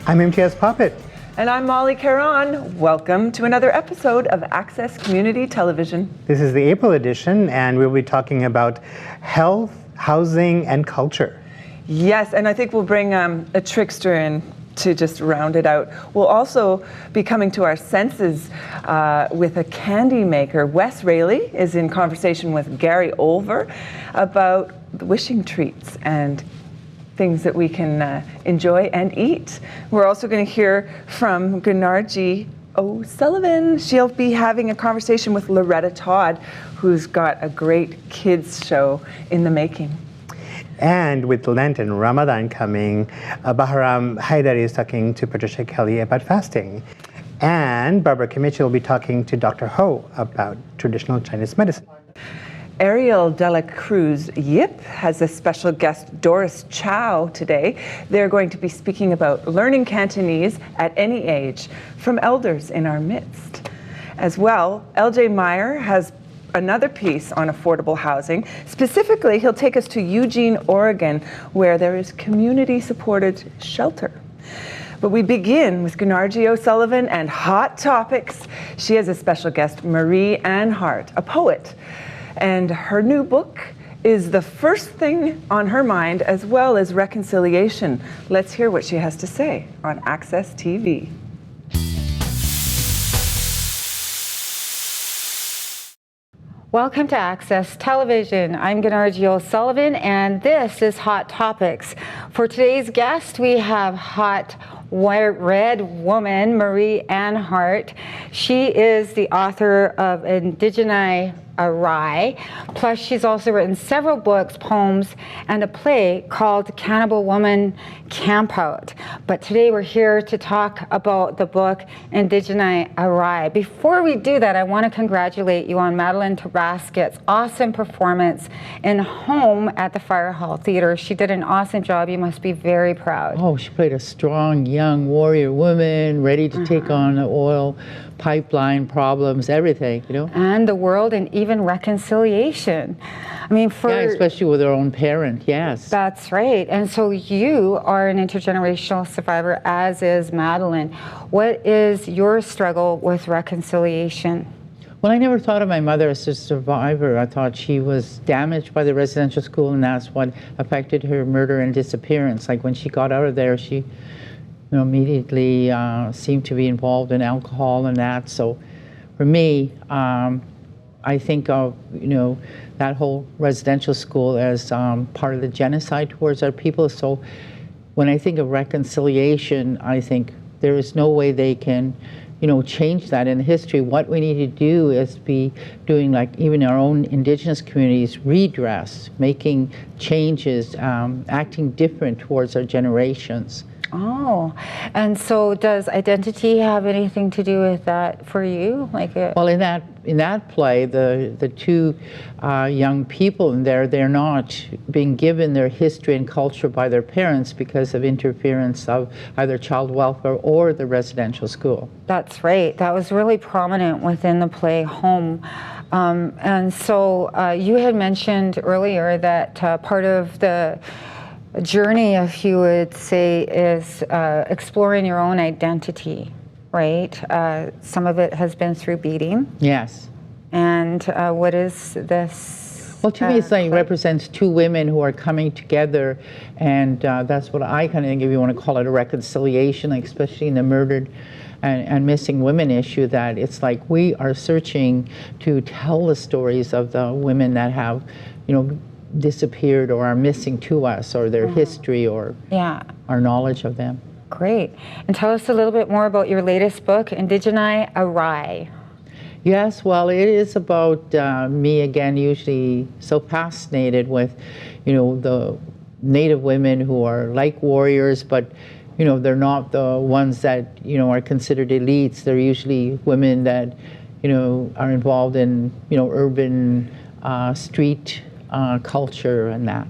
I'm IMTIAZ Puppet. And I'm Molly CARON. Welcome to another episode of Access Community Television. This is the April edition, and we'll be talking about health, housing, and culture. Yes, and I think we'll bring a trickster in to just round it out. We'll also be coming to our senses with a candy maker. Wes Raley is in conversation with Gary Olver about wishing treats and things that we can enjoy and eat. We're also going to hear from Gunargie O'Sullivan. She'll be having a conversation with Loretta Todd, who's got a great kids show in the making. And with Lent and Ramadan coming, Bahram HEIDURI is talking to Patricia Kelly about fasting. And Barbara Kimichi will be talking to Dr. Ho about traditional Chinese medicine. ARIELLE de la CRUZ Yip has a special guest, Doris CHOW, today. They're going to be speaking about learning Cantonese at any age from elders in our midst. As well, LJ Meyer has another piece on affordable housing. Specifically, he'll take us to Eugene, Oregon, where there is community-supported shelter. But we begin with Gunargie O'Sullivan and Hot Topics. She has a special guest, Marie ANNHARTE, a poet. And her new book is the first thing on her mind, as well as reconciliation. Let's hear what she has to say on Access TV. Welcome to Access Television. I'm Gunargie O'Sullivan, and this is Hot Topics. For today's guest, we have hot red woman, Marie ANNHARTE. She is the author of Indigeni Awry. Plus, she's also written several books, poems, and a play called Cannibal Woman Campout. But today we're here to talk about the book Indigeni Awry. Before we do that, I want to congratulate you on Madeline Tabasquet's awesome performance in Home at the Fire Hall Theater. She did an awesome job. You must be very proud. Oh, she played a strong, young warrior woman, ready to take on the oil pipeline problems, everything, you know. And the world, and even reconciliation. I mean, yeah, especially with her own parent, yes. That's right. And so you are an intergenerational survivor, as is Madeline. What is your struggle with reconciliation? Well, I never thought of my mother as a survivor. I thought she was damaged by the residential school, and that's what affected her murder and disappearance. Like when she got out of there, she immediately seemed to be involved in alcohol and that. So for me, I think of, that whole residential school as part of the genocide towards our people. So when I think of reconciliation, I think there is no way they can, change that in history. What we need to do is be doing, like even our own Indigenous communities, redress, making changes, acting different towards our generations. Oh, and so does identity have anything to do with that for you? Well, in that play, the two young people in there, they're not being given their history and culture by their parents because of interference of either child welfare or the residential school. That's right. That was really prominent within the play Home. And so you had mentioned earlier that part of the journey, if you would say, is exploring your own identity, right? Some of it has been through beating. Yes. And what is this? Well, to me, it's like it represents two women who are coming together, and that's what I kind of think, if you want to call it a reconciliation, like especially in the murdered and missing women issue, that it's like we are searching to tell the stories of the women that have, disappeared or are missing to us, or their history, or our knowledge of them. Great. And tell us a little bit more about your latest book, Indigeni Awry. Yes, well, it is about me again, usually so fascinated with, the Native women who are like warriors, but they're not the ones that are considered elites. They're usually women that are involved in urban street culture and that.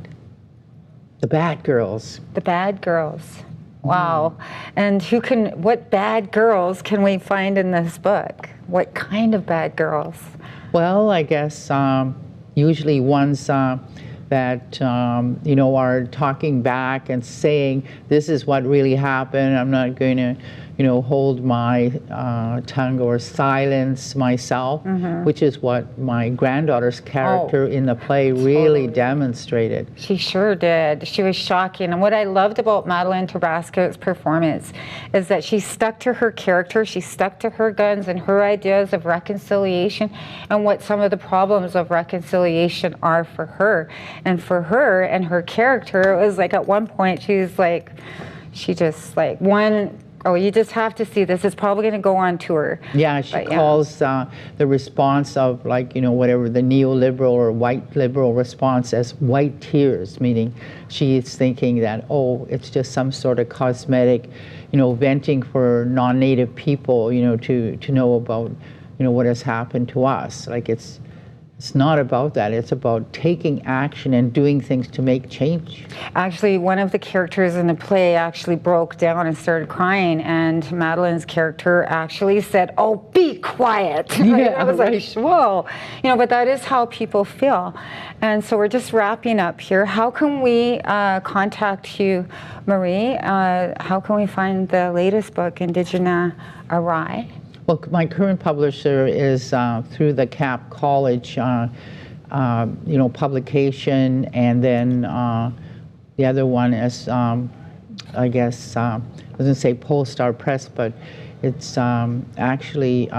The bad girls. The bad girls. Wow. And what bad girls can we find in this book? What kind of bad girls? Well, I guess usually ones that you know, are talking back and saying, this is what really happened. I'm not going to, you know, hold my tongue or silence myself, which is what my granddaughter's character in the play really demonstrated. She sure did. She was shocking. And what I loved about Madeline Tabasco's performance is that she stuck to her character, she stuck to her guns and her ideas of reconciliation and what some of the problems of reconciliation are for her. And for her and her character, it was like at one point she's like, she just like oh, you just have to see this. It's probably going to go on tour. Yeah, she calls the response of, like, you know, whatever the neoliberal or white liberal response as white tears, meaning she's thinking that, oh, it's just some sort of cosmetic, you know, venting for non-native people, you know, to know about, you know, what has happened to us. Like, it's not about that. It's about taking action and doing things to make change. Actually, one of the characters in the play actually broke down and started crying, and Madeline's character actually said, "Oh, be quiet." Right? Yeah, I was like, whoa. You know, but that is how people feel. And so we're just wrapping up here. How can we contact you, Marie? How can we find the latest book, Indigena Awry? Well, my current publisher is through the Cap College, you know, publication, and then the other one is, I guess, I was going to say Polestar Press, but it's actually,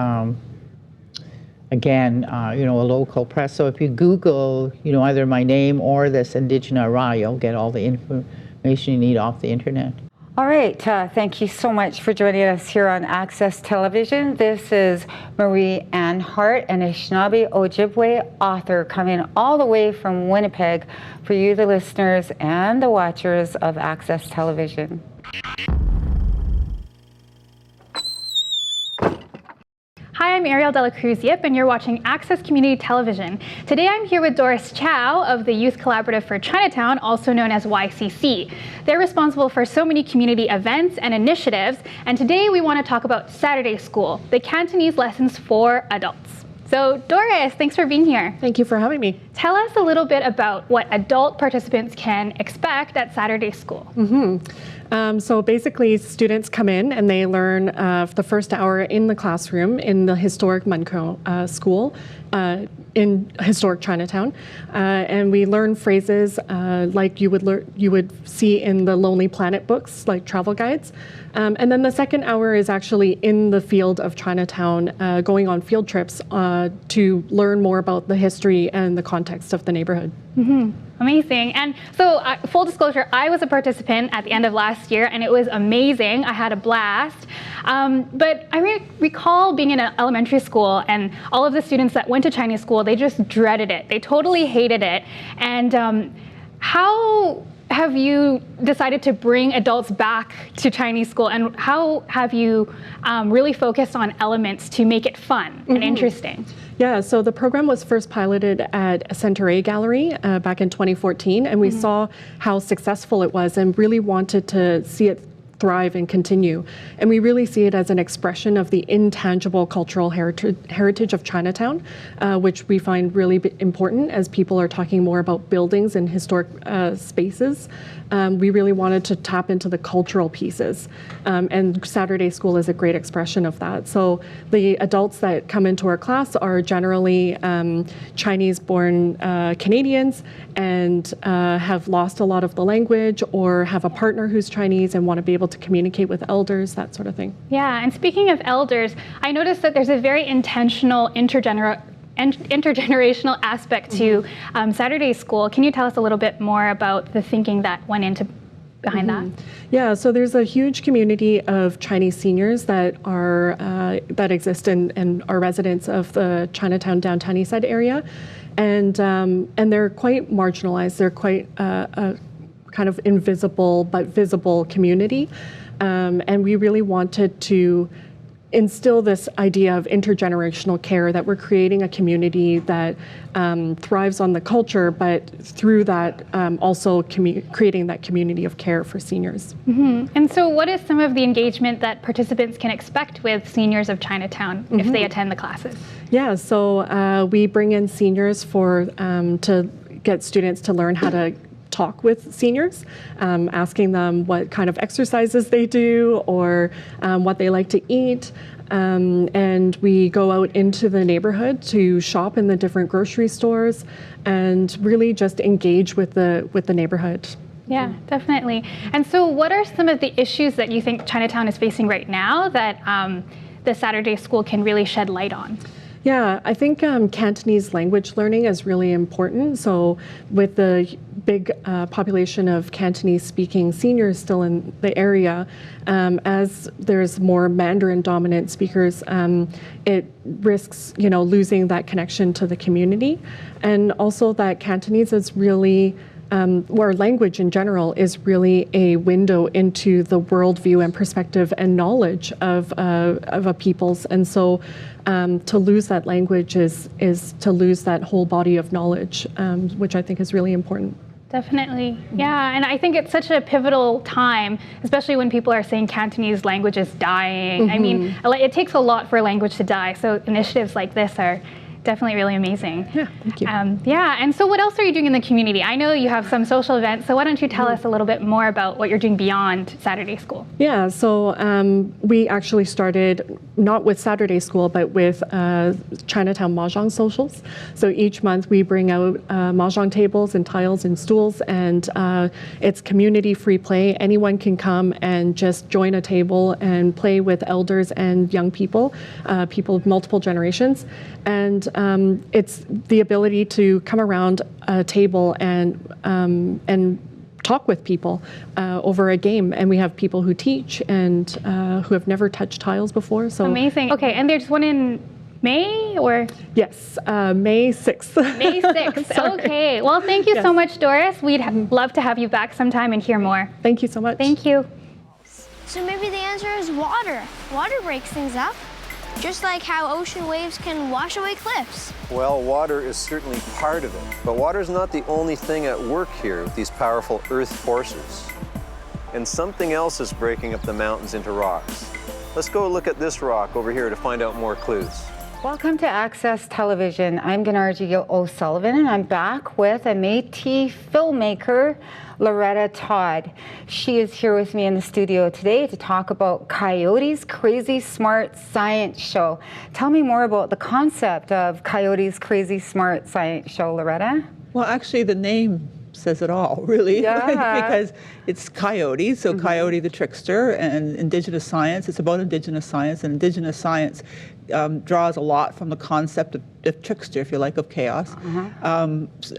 again, you know, a local press. So if you Google, you know, either my name or this Indigena Awry, you'll get all the information you need off the internet. All right, thank you so much for joining us here on Access Television. This is Marie ANNHARTE, an Anishinaabe Ojibwe author, coming all the way from Winnipeg for you, the listeners and the watchers of Access Television. Hi, I'm Arielle de la Cruz Yip, and you're watching Access Community Television. Today I'm here with Doris CHOW of the Youth Collaborative for Chinatown, also known as YCC. They're responsible for so many community events and initiatives, and today we want to talk about Saturday School, the Cantonese lessons for adults. So Doris, thanks for being here. Thank you for having me. Tell us a little bit about what adult participants can expect at Saturday School. So basically, students come in and they learn the first hour in the classroom in the historic Munko school in historic Chinatown, and we learn phrases like you would see in the Lonely Planet books, like travel guides. And then the second hour is actually in the field of Chinatown, going on field trips to learn more about the history and the context of the neighborhood. Amazing. And so full disclosure, I was a participant at the end of last year, and it was amazing. I had a blast. But I recall being in an elementary school, and all of the students that went to Chinese school, they just dreaded it. They totally hated it. And how have you decided to bring adults back to Chinese school, and how have you really focused on elements to make it fun and interesting? Yeah, so the program was first piloted at Center A Gallery back in 2014, and we saw how successful it was and really wanted to see it thrive and continue. And we really see it as an expression of the intangible cultural heritage of Chinatown, which we find really important as people are talking more about buildings and historic spaces. We really wanted to tap into the cultural pieces. And Saturday School is a great expression of that. So the adults that come into our class are generally Chinese-born Canadians and have lost a lot of the language or have a partner who's Chinese and want to be able to communicate with elders, that sort of thing. Yeah, and speaking of elders, I noticed that there's a very intentional intergenerational aspect to Saturday School. Can you tell us a little bit more about the thinking that went into behind that? Yeah, so there's a huge community of Chinese seniors that are that exist and are residents of the Chinatown downtown Eastside area, and they're quite marginalized. They're quite a kind of invisible but visible community, and we really wanted to instill this idea of intergenerational care, that we're creating a community that thrives on the culture, but through that also creating that community of care for seniors. And so what is some of the engagement that participants can expect with seniors of Chinatown if they attend the classes? Yeah, so we bring in seniors for to get students to learn how to talk with seniors, asking them what kind of exercises they do or what they like to eat. And we go out into the neighborhood to shop in the different grocery stores and really just engage with the neighborhood. Yeah, definitely. And so what are some of the issues that you think Chinatown is facing right now that the Saturday School can really shed light on? Yeah, I think Cantonese language learning is really important. So with the big population of Cantonese-speaking seniors still in the area, as there's more Mandarin-dominant speakers, it risks, losing that connection to the community. And also that Cantonese is really or language in general is really a window into the worldview and perspective and knowledge of a people's. And so to lose that language is to lose that whole body of knowledge, which I think is really important. Definitely, yeah, and I think it's such a pivotal time, especially when people are saying Cantonese language is dying. I mean, it takes a lot for a language to die, so initiatives like this are definitely really amazing. Yeah, thank you. Yeah, and so what else are you doing in the community? I know you have some social events, so why don't you tell us a little bit more about what you're doing beyond Saturday School? Yeah, so we actually started not with Saturday School, but with Chinatown Mahjong Socials. So each month we bring out Mahjong tables and tiles and stools, and it's community free play. Anyone can come and just join a table and play with elders and young people, people of multiple generations. And it's the ability to come around a table and talk with people over a game. And we have people who teach and who have never touched tiles before. So amazing. Okay, and there's one in May or? Yes, May 6th. May 6th. Okay. Well, thank you so much, Doris. We'd love to have you back sometime and hear more. Thank you so much. Thank you. So maybe the answer is water. Water breaks things up. Just like how ocean waves can wash away cliffs. Well, water is certainly part of it, but water is not the only thing at work here with these powerful earth forces. And something else is breaking up the mountains into rocks. Let's go look at this rock over here to find out more clues. Welcome to Access Television. I'm Gunargie O'Sullivan, and I'm back with a Métis filmmaker, Loretta Todd. She is here with me in the studio today to talk about Coyote's Crazy Smart Science Show. Tell me more about the concept of Coyote's Crazy Smart Science Show, Loretta. Well, actually, the name says it all, really, Yeah. because it's Coyote, so Coyote the trickster, and Indigenous science. It's about Indigenous science, and Indigenous science draws a lot from the concept of trickster, if you like, of chaos.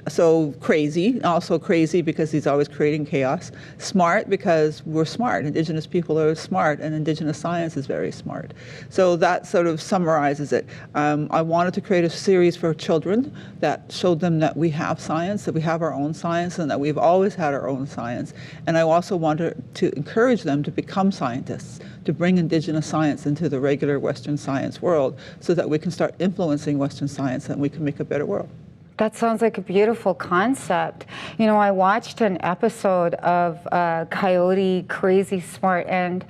So crazy, also crazy because he's always creating chaos. Smart because we're smart. Indigenous people are smart, and Indigenous science is very smart. So that sort of summarizes it. I wanted to create a series for children that showed them that we have science, that we have our own science, and that we've always had our own science. And I also wanted to encourage them to become scientists, to bring Indigenous science into the regular Western science world so that we can start influencing Western science and we can make a better world. That sounds like a beautiful concept. You know, I watched an episode of Coyote Crazy Smart, and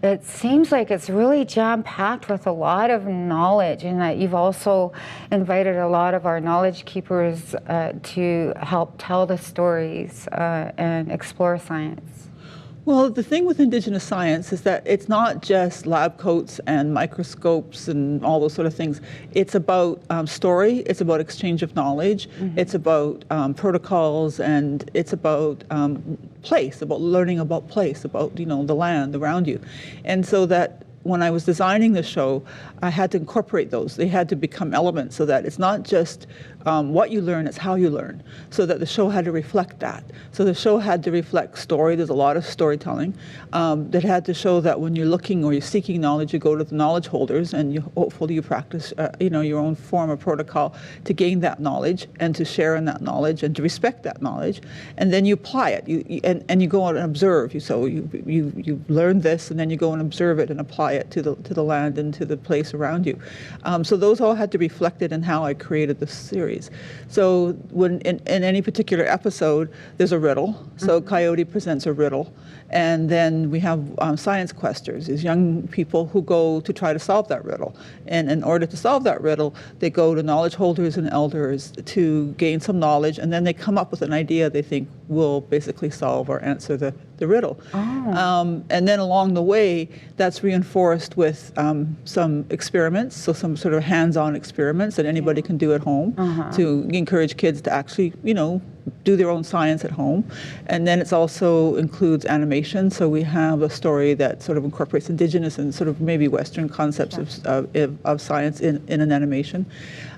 it seems like it's really jam-packed with a lot of knowledge, and that you've also invited a lot of our knowledge keepers to help tell the stories and explore science. Well, the thing with Indigenous science is that it's not just lab coats and microscopes and all those sort of things. It's about story, it's about exchange of knowledge, it's about protocols, and it's about place, about learning about place, about, the land around you. And so that when I was designing the show, I had to incorporate those. They had to become elements so that it's not just what you learn, it's how you learn. So that the show had to reflect that. So the show had to reflect story. There's a lot of storytelling that had to show that when you're looking or you're seeking knowledge, you go to the knowledge holders and hopefully you practice your own form of protocol to gain that knowledge and to share in that knowledge and to respect that knowledge. And then you apply it. And you go out and observe. So you learn this and then you go and observe it and apply apply it to the land and to the place around you. So those all had to be reflected in how I created the series. So when in any particular episode, there's a riddle. So Coyote presents a riddle. And then we have science questers, these young people who go to try to solve that riddle. And in order to solve that riddle, they go to knowledge holders and elders to gain some knowledge, and then they come up with an idea they think will basically solve or answer the riddle. And then along the way, that's reinforced with some experiments, so some sort of hands-on experiments that anybody can do at home to encourage kids to actually, do their own science at home. And then it also includes animation, so we have a story that sort of incorporates Indigenous and sort of maybe Western concepts of science in an animation.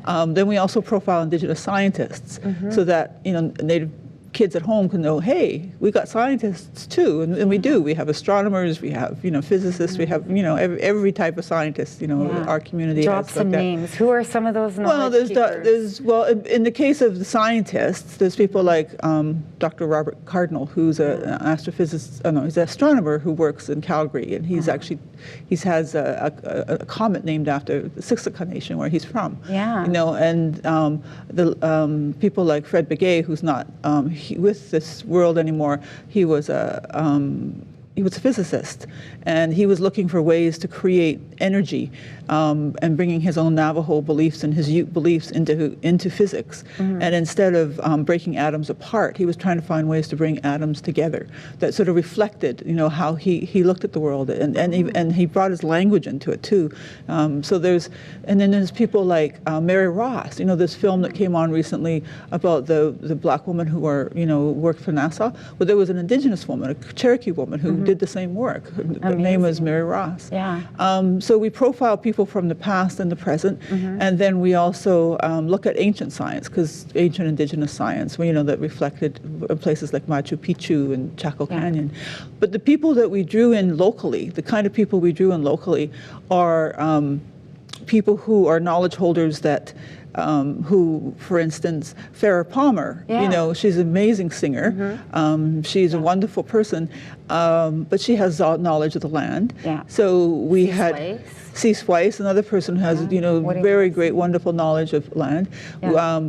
Then we also profile Indigenous scientists so that Native kids at home can know, hey, we got scientists too, and we do. We have astronomers, we have physicists, we have every type of scientist. Our community Drop has some names. Who are some of those knowledge keepers? In the case of the scientists, there's people like Dr. Robert Cardinal, who's an astrophysicist. He's an astronomer who works in Calgary, and he's actually has a comet named after the Siksika Nation, where he's from. And the people like Fred Begay, who's not with this world anymore. He was a physicist, and he was looking for ways to create energy and bringing his own Navajo beliefs and his Ute beliefs into physics. And instead of breaking atoms apart, he was trying to find ways to bring atoms together that sort of reflected, how he looked at the world, and he brought his language into it too. And then there's people like Mary Ross. This film that came on recently about the black woman who worked for NASA. Well, there was an Indigenous woman, a Cherokee woman, who did the same work. Her name was Mary Ross. So we profile people from the past and the present, and then we also look at ancient science, because ancient Indigenous science, that reflected places like Machu Picchu and Chaco Canyon. But the people that we drew in locally, the kind of people we drew in locally, are people who are knowledge holders that who, for instance, Farrah Palmer, she's an amazing singer. She's a wonderful person, but she has knowledge of the land. So we had Cease Weiss, another person who has very great, wonderful knowledge of land.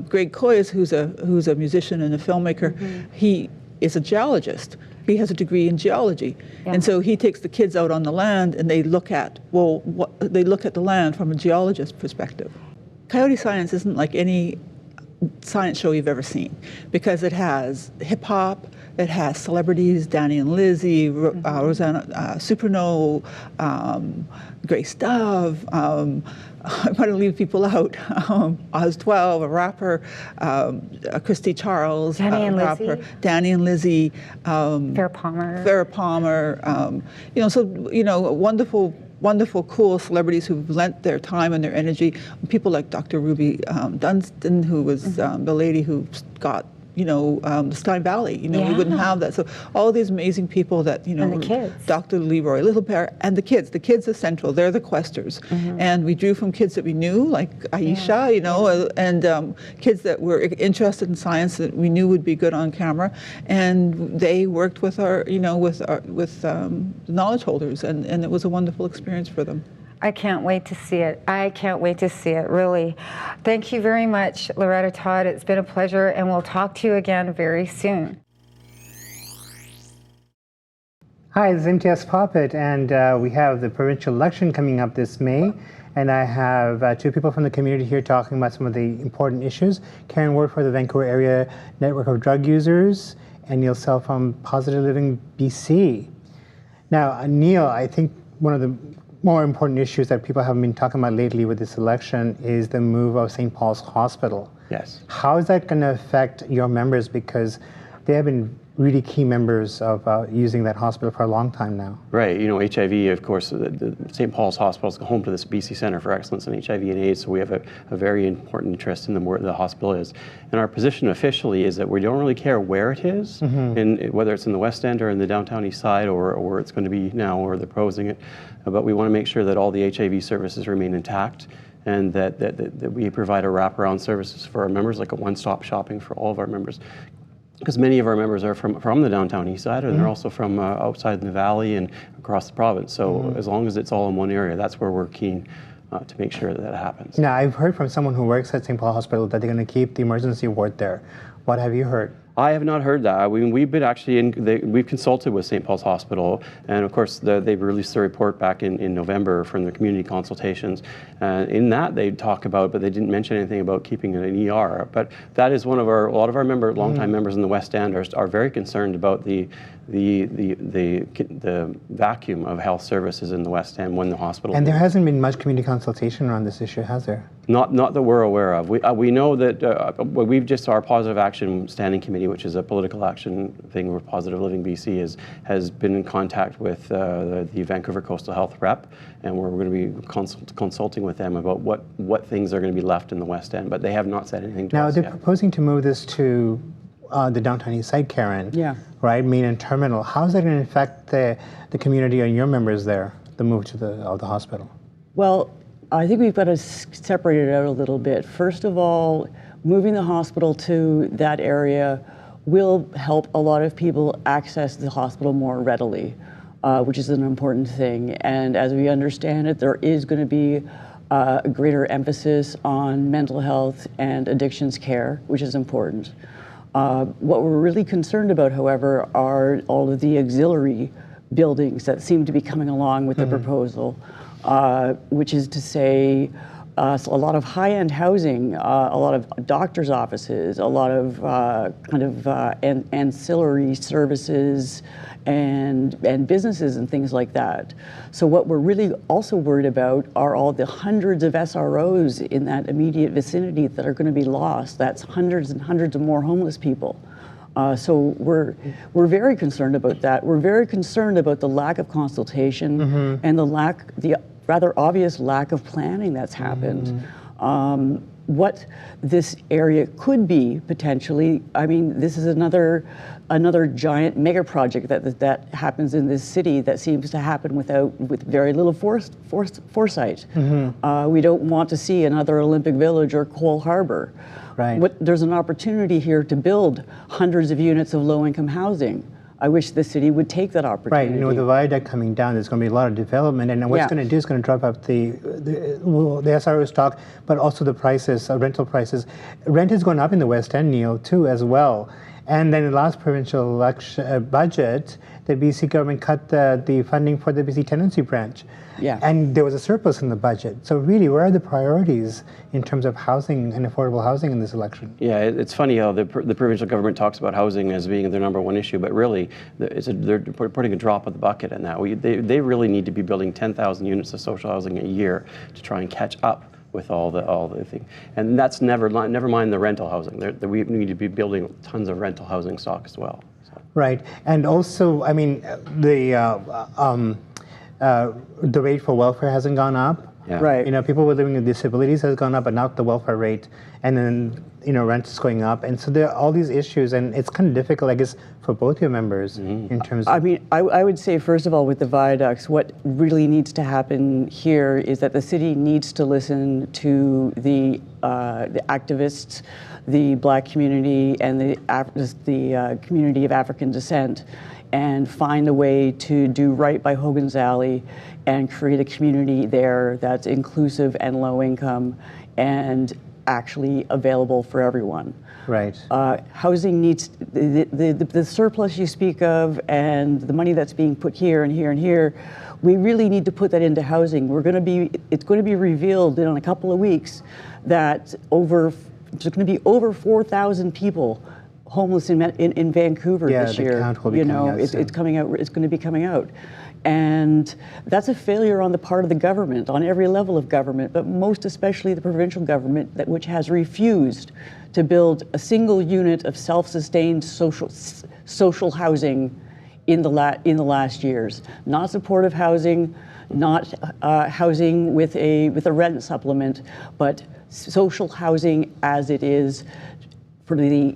Greg Coyes, who's a musician and a filmmaker, he is a geologist. He has a degree in geology, and so he takes the kids out on the land, and they look at the land from a geologist's perspective. Coyote Science isn't like any science show you've ever seen, because it has hip hop, it has celebrities, Danny and Lizzie, Rosanna Superno, Grace Dove. I'm going to leave people out. Oz 12, a rapper, Christy Charles, Danny and rapper, Lizzie. Danny and Lizzie, Farrah Palmer. Wonderful, cool celebrities who've lent their time and their energy. People like Dr. Ruby Dunstan, who was the lady who got the Stein Valley. We wouldn't have that. So all these amazing people that and the kids. Dr. Leroy Littlepair, and the kids. The kids are central. They're the questers, and we drew from kids that we knew, like Aisha, and kids that were interested in science that we knew would be good on camera, and they worked with our, with knowledge holders, and it was a wonderful experience for them. I can't wait to see it. I can't wait to see it, really. Thank you very much, Loretta Todd. It's been a pleasure, and we'll talk to you again very soon. Hi, this is IMTIAZ Puppet, and we have the provincial election coming up this May, and I have two people from the community here talking about some of the important issues. Karen Ward for the Vancouver Area Network of Drug Users, and Neil Sell from Positive Living BC. Now, Neil, I think one of the more important issues that people have been talking about lately with this election is the move of St. Paul's Hospital. Yes. How is that going to affect your members? Because they have been really key members of using that hospital for a long time now. Right. HIV, of course, the St. Paul's Hospital is home to this BC Centre for Excellence in HIV and AIDS, so we have a very important interest in the hospital is. And our position officially is that we don't really care where it is, and whether it's in the West End or in the downtown East Side or it's going to be now, or they're proposing it, but we want to make sure that all the HIV services remain intact, and that we provide a wraparound services for our members, like a one-stop shopping for all of our members. because many of our members are from the downtown east side, and they're also from outside in the valley and across the province. So as long as it's all in one area, that's where we're keen to make sure that happens. Now, I've heard from someone who works at St. Paul Hospital that they're going to keep the emergency ward there. What have you heard? I have not heard that. We've been actually we've consulted with St. Paul's Hospital, and of course they released the report back in November from their community consultations. In that they talk about, but they didn't mention anything about keeping an ER. But that is a lot of our longtime members in the West End are very concerned about the vacuum of health services in the West End when the hospital. And there hasn't been much community consultation around this issue, has there? Not that we're aware of. We know that our Positive Action Standing Committee, which is a political action thing with Positive Living BC, has been in contact with the Vancouver Coastal Health Rep, and we're going to be consulting with them about what things are going to be left in the West End, but they have not said anything to us Now, yet. they're proposing to move this to the downtown east side, CARON, right, main and terminal. How is that going to affect the community and your members there, the move to the hospital? Well, I think we've got to separate it out a little bit. First of all, moving the hospital to that area will help a lot of people access the hospital more readily, which is an important thing. And as we understand it, there is going to be a greater emphasis on mental health and addictions care, which is important. What we're really concerned about, however, are all of the auxiliary buildings that seem to be coming along with the proposal, which is to say a lot of high-end housing, a lot of doctors' offices, a lot of ancillary services and businesses and things like that. So what we're really also worried about are all the hundreds of SROs in that immediate vicinity that are going to be lost. That's hundreds and hundreds of more homeless people. So we're very concerned about that. We're very concerned about the lack of consultation and the rather obvious lack of planning that's happened. What this area could be potentially, I mean, this is another giant mega project that happens in this city that seems to happen with very little foresight. We don't want to see another Olympic Village or Cole Harbor. Right. There's an opportunity here to build hundreds of units of low-income housing. I wish the city would take that opportunity. Right, with the viaduct coming down, there's going to be a lot of development, and what it's going to do is going to drop up the SRO stock, but also the prices, rental prices. Rent is going up in the West End, Neil, too, as well. And then in the last provincial election budget, the BC government cut the funding for the BC tenancy branch. Yeah. And there was a surplus in the budget. So really, where are the priorities in terms of housing and affordable housing in this election? Yeah, it's funny how the provincial government talks about housing as being their #1 issue, but really they're putting a drop of the bucket in that. They really need to be building 10,000 units of social housing a year to try and catch up with all the things. And that's never mind the rental housing. We need to be building tons of rental housing stock as well. So. Right, and also, I mean, the rate for welfare hasn't gone up. Yeah. Right. You know, people with living with disabilities has gone up, but not the welfare rate. And then, rent is going up. And so there are all these issues, and it's kind of difficult, I guess, for both your members in terms of... I mean, I would say, first of all, with the viaducts, what really needs to happen here is that the city needs to listen to the activists, the Black community, and the community of African descent, and find a way to do right by Hogan's Alley and create a community there that's inclusive and low income and actually available for everyone. Right. Housing needs, the surplus you speak of and the money that's being put here and here and here, we really need to put that into housing. It's going to be revealed in a couple of weeks that there's going to be over 4,000 people homeless in Vancouver this year. The count will be coming out soon. It's coming out. It's going to be coming out, and that's a failure on the part of the government, on every level of government, but most especially the provincial government, which has refused to build a single unit of self-sustained social housing in the last years. Not supportive housing, not housing with a rent supplement, but social housing as it is for the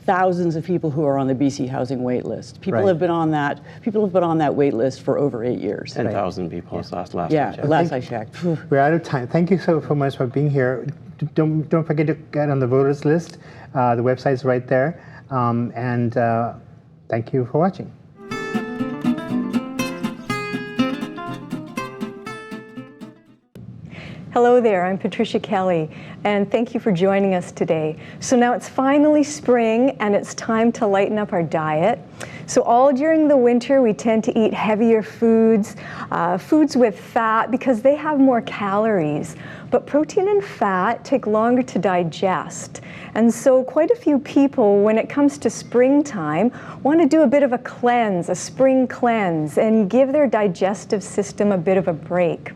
thousands of people who are on the BC housing wait list. People have been on that. People have been on that wait list for over 8 years. 10,000 people last I checked. Last I checked. We're out of time. Thank you so much for being here. Don't forget to get on the voters list. The website's right there. Thank you for watching. Hello there, I'm Patricia Kelly, and thank you for joining us today. So now it's finally spring, and it's time to lighten up our diet. So all during the winter, we tend to eat heavier foods, foods with fat, because they have more calories. But protein and fat take longer to digest. And so quite a few people, when it comes to springtime, want to do a bit of a cleanse, a spring cleanse, and give their digestive system a bit of a break.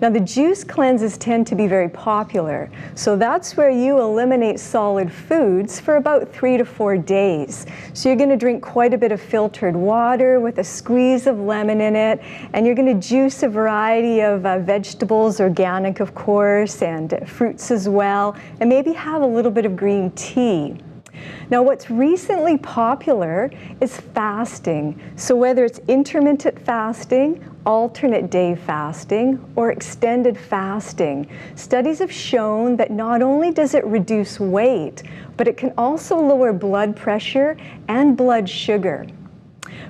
Now, the juice cleanses tend to be very popular, so that's where you eliminate solid foods for about 3 to 4 days. So you're going to drink quite a bit of filtered water with a squeeze of lemon in it, and you're going to juice a variety of vegetables, organic of course, and fruits as well, and maybe have a little bit of green tea. Now, what's recently popular is fasting. So whether it's intermittent fasting, alternate day fasting, or extended fasting, studies have shown that not only does it reduce weight, but it can also lower blood pressure and blood sugar.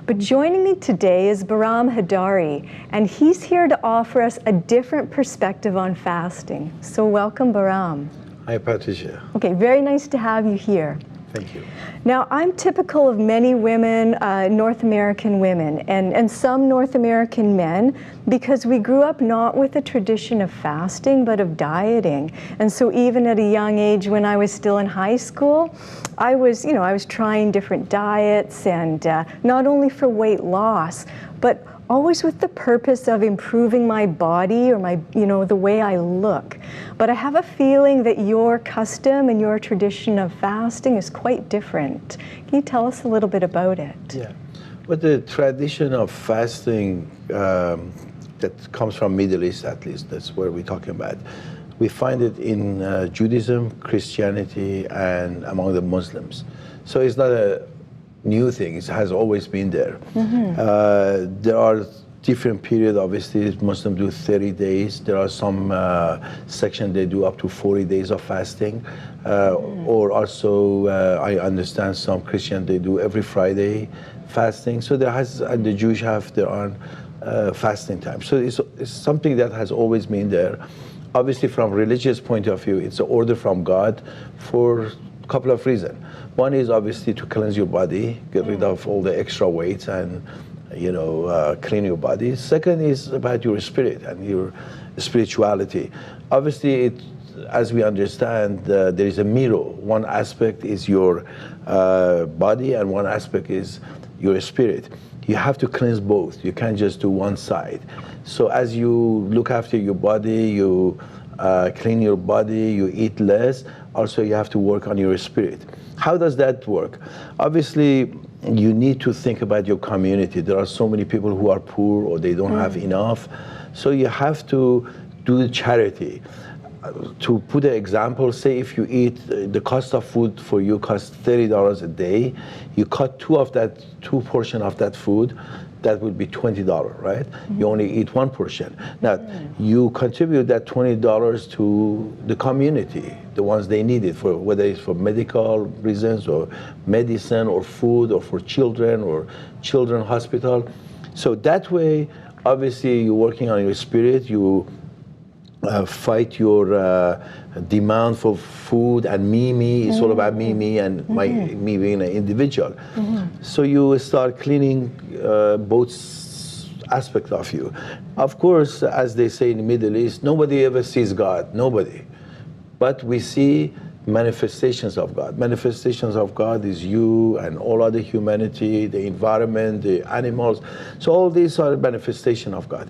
But joining me today is Bahram HEIDURI, and he's here to offer us a different perspective on fasting. So welcome, Bahram. Hi, Patricia. Okay, very nice to have you here. Thank you. Now, I'm typical of many women, North American women, and some North American men, because we grew up not with a tradition of fasting, but of dieting. And so even at a young age, when I was still in high school, I was trying different diets, and not only for weight loss, but always with the purpose of improving my body or my, the way I look. But I have a feeling that your custom and your tradition of fasting is quite different. Can you tell us a little bit about it? Yeah. Well, the tradition of fasting that comes from Middle East, at least, that's where we're talking about. We find it in Judaism, Christianity, and among the Muslims. So it's not a new thing. It has always been there. Mm-hmm. There are different periods. Obviously, Muslims do 30 days. There are some sections they do up to 40 days of fasting. Or also, I understand some Christians, they do every Friday fasting. So there has, and the Jewish have their own fasting time. So it's something that has always been there. Obviously, from religious point of view, it's an order from God for a couple of reasons. One is obviously to cleanse your body, get rid of all the extra weight, and clean your body. Second is about your spirit and your spirituality. Obviously, as we understand, there is a mirror. One aspect is your body, and one aspect is your spirit. You have to cleanse both. You can't just do one side. So as you look after your body, you clean your body, you eat less, also you have to work on your spirit. How does that work? Obviously, you need to think about your community. There are so many people who are poor or they don't have enough. So you have to do charity. To put an example, say if you eat, the cost of food for you costs $30 a day, you cut two portions of that food, that would be $20, right? Mm-hmm. You only eat one portion. Now, you contribute that $20 to the community, the ones they need it for, whether it's for medical reasons or medicine or food or for children or children hospital. So that way, obviously, you're working on your spirit, you fight your demand for food and me. It's all about me and me being an individual. So you start cleaning both aspects of you. Of course, as they say in the Middle East, nobody ever sees God, nobody. But we see manifestations of God. Manifestations of God is you and all other humanity, the environment, the animals. So all these are manifestations of God.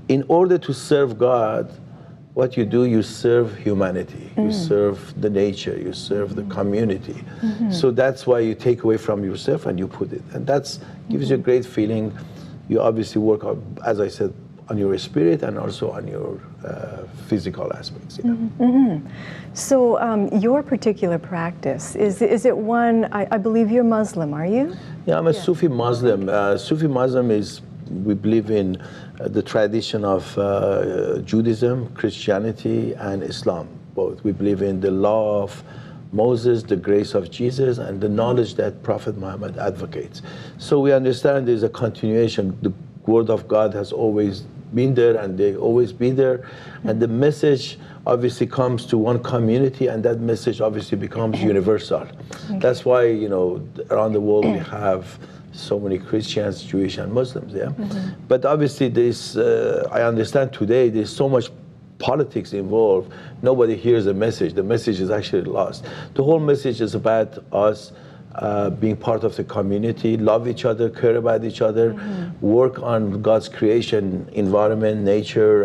In order to serve God, what you do, you serve humanity, you serve the nature, you serve the community. So that's why you take away from yourself and you put it. And that gives you a great feeling. You obviously work, as I said, on your spirit and also on your physical aspects. So your particular practice, is it one, I believe you're Muslim, are you? Yeah, I'm a Sufi Muslim. Sufi Muslim is, we believe in the tradition of Judaism, Christianity, and Islam, both. We believe in the law of Moses, the grace of Jesus, and the knowledge that Prophet Muhammad advocates. So we understand there's a continuation. The Word of God has always been there, and they always be there. And the message obviously comes to one community, and that message obviously becomes universal. That's why, you know, around the world we have so many Christians, Jewish, and Muslims, yeah? But obviously this, I understand today, there's so much politics involved, nobody hears the message. The message is actually lost. The whole message is about us being part of the community, love each other, care about each other, work on God's creation, environment, nature,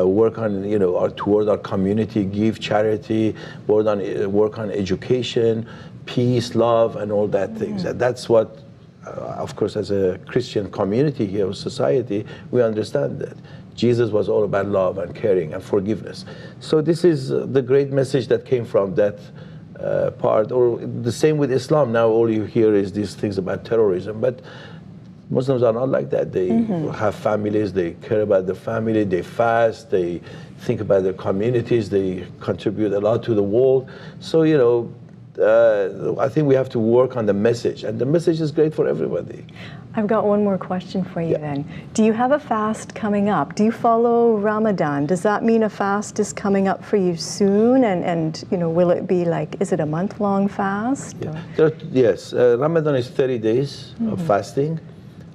work on, you know, toward our community, give charity, work on education, peace, love, and all that things. And that's what, of course, as a Christian community here, or society, we understand that. Jesus was all about love and caring and forgiveness. So this is the great message that came from that part. Or the same with Islam. Now all you hear is these things about terrorism. But Muslims are not like that. They have families, they care about the family, they fast, they think about their communities, they contribute a lot to the world. So, you know, I think we have to work on the message, and the message is great for everybody. I've got one more question for you then. Do you have a fast coming up? Do you follow Ramadan? Does that mean a fast is coming up for you soon? And you know, will it be like, is it a month-long fast? Yes, Ramadan is 30 days of fasting.